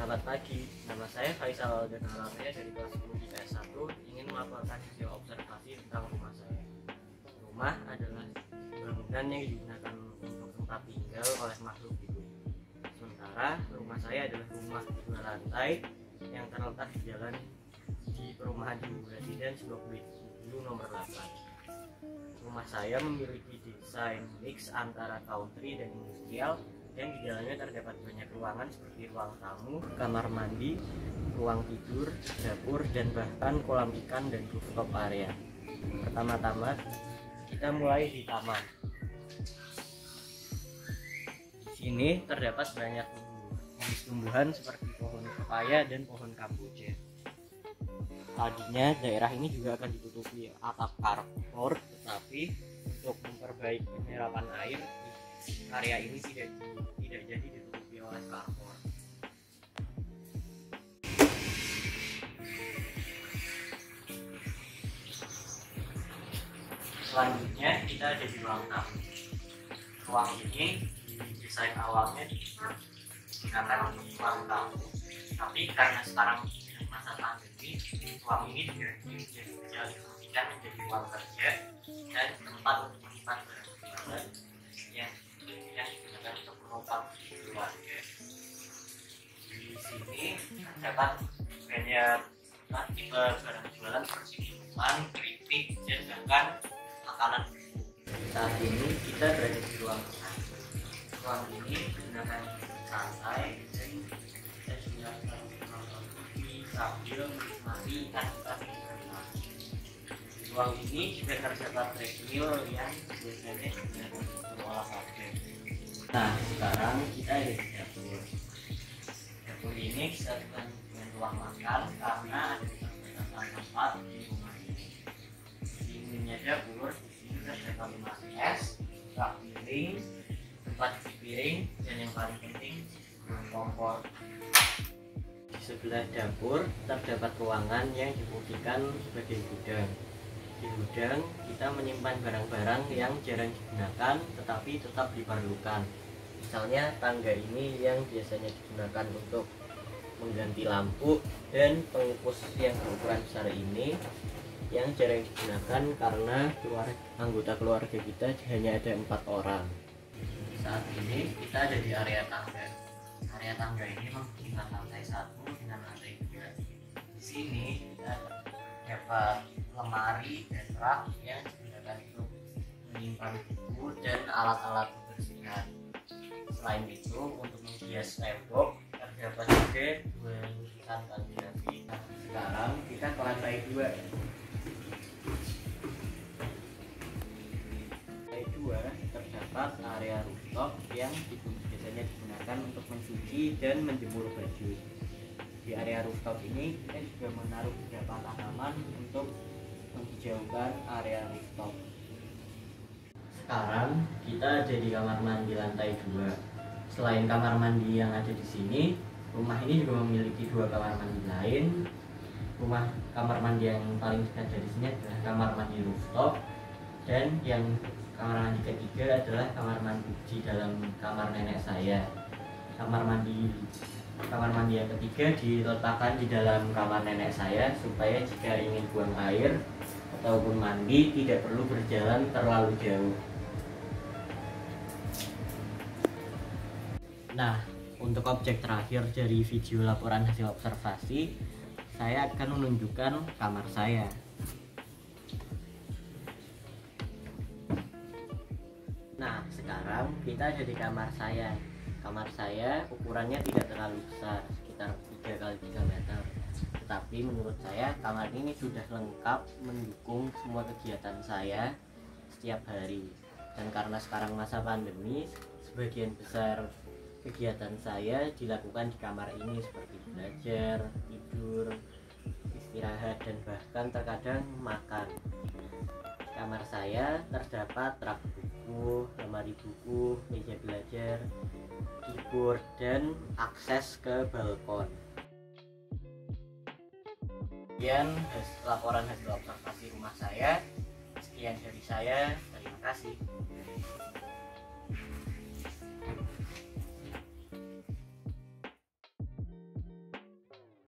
Selamat pagi, nama saya Faisal Aldan Alamnya dari kelas 10 IPS 1 ingin melaporkan hasil observasi tentang rumah saya. Rumah adalah bangunan yang digunakan untuk tempat tinggal oleh makhluk hidup. Sementara rumah saya adalah rumah 2 lantai yang terletak di jalan di perumahan Ibu Residen Blok B nomor 8. Rumah saya memiliki desain mix antara country dan industrial, dan di dalamnya terdapat banyak ruangan seperti ruang tamu, kamar mandi, ruang tidur, dapur, dan bahkan kolam ikan dan rooftop area. Pertama-tama kita mulai di taman. Di sini terdapat banyak tumbuhan seperti pohon pepaya dan pohon kamboja. Tadinya daerah ini juga akan ditutupi atap karport, tetapi untuk memperbaiki penyerapan air, area ini tidak jadi ditutupi oleh karport. Selanjutnya kita ada di ruang tamu. Ruang ini desain awalnya digunakan ruang tamu, tapi karena sekarang masa pandemi, ruang ini juga dialihkan menjadi ruang kerja dan tempat untuk menyimpan barang-barang yang digunakan untuk menopang keluarga. Di sini terdapat banyak tipe barang jualan seperti minuman, keripik, dan bahkan makanan. Saat ini kita berada di ruang tengah. Ruang ini digunakan santai dan kita juga menonton TV sambil menikmati aktivitas berenang. Di ruang ini juga terdapat treadmill yang biasanya digunakan untuk olahraga. Nah, sekarang kita ada di dapur. Dapur ini disatukan dengan ruang makan karena ada keterbatasan tempat di rumah ini. Di ininya dapur, di sini terdapat lemari es, rak piring, tempat cuci piring, dan yang paling penting kompor. Di sebelah dapur terdapat ruangan yang difungsikan sebagai gudang. Di gudang kita menyimpan barang-barang yang jarang digunakan tetapi tetap diperlukan. Misalnya tangga ini yang biasanya digunakan untuk mengganti lampu, dan pengukus yang berukuran besar ini yang jarang digunakan karena anggota keluarga kita hanya ada 4 orang. Saat ini kita ada di area tangga. Area tangga ini menghubungkan lantai 1 dengan lantai 2. Di sini kita dapat lemari dan rak yang digunakan untuk menyimpan buku dan alat-alat kebersihan. Selain itu, untuk menghias tembok terdapat juga 2 lukisan kaligrafi. Sekarang kita ke lantai 2. Lantai 2 terdapat area rooftop yang biasanya digunakan untuk mencuci dan menjemur baju. Di area rooftop ini kita juga menaruh beberapa tanaman untuk menghijaukan area rooftop. Sekarang kita ada di kamar mandi lantai 2. Selain kamar mandi yang ada di sini, rumah ini juga memiliki 2 kamar mandi lain. Kamar mandi yang paling dekat dari sini adalah kamar mandi rooftop, dan yang kamar mandi ketiga adalah kamar mandi di dalam kamar nenek saya. Kamar mandi yang ketiga diletakkan di dalam kamar nenek saya supaya jika ingin buang air ataupun mandi tidak perlu berjalan terlalu jauh. Nah, untuk objek terakhir dari video laporan hasil observasi, saya akan menunjukkan kamar saya. Nah, sekarang kita ada di kamar saya. Kamar saya ukurannya tidak terlalu besar, sekitar 3x3 meter. Tetapi menurut saya kamar ini sudah lengkap mendukung semua kegiatan saya setiap hari. Dan karena sekarang masa pandemi, sebagian besar kegiatan saya dilakukan di kamar ini seperti belajar, tidur, istirahat, dan bahkan terkadang makan. Di kamar saya terdapat rak buku, lemari buku, meja belajar, keyboard, dan akses ke balkon. Sekian laporan hasil observasi rumah saya. Sekian dari saya, terima kasih.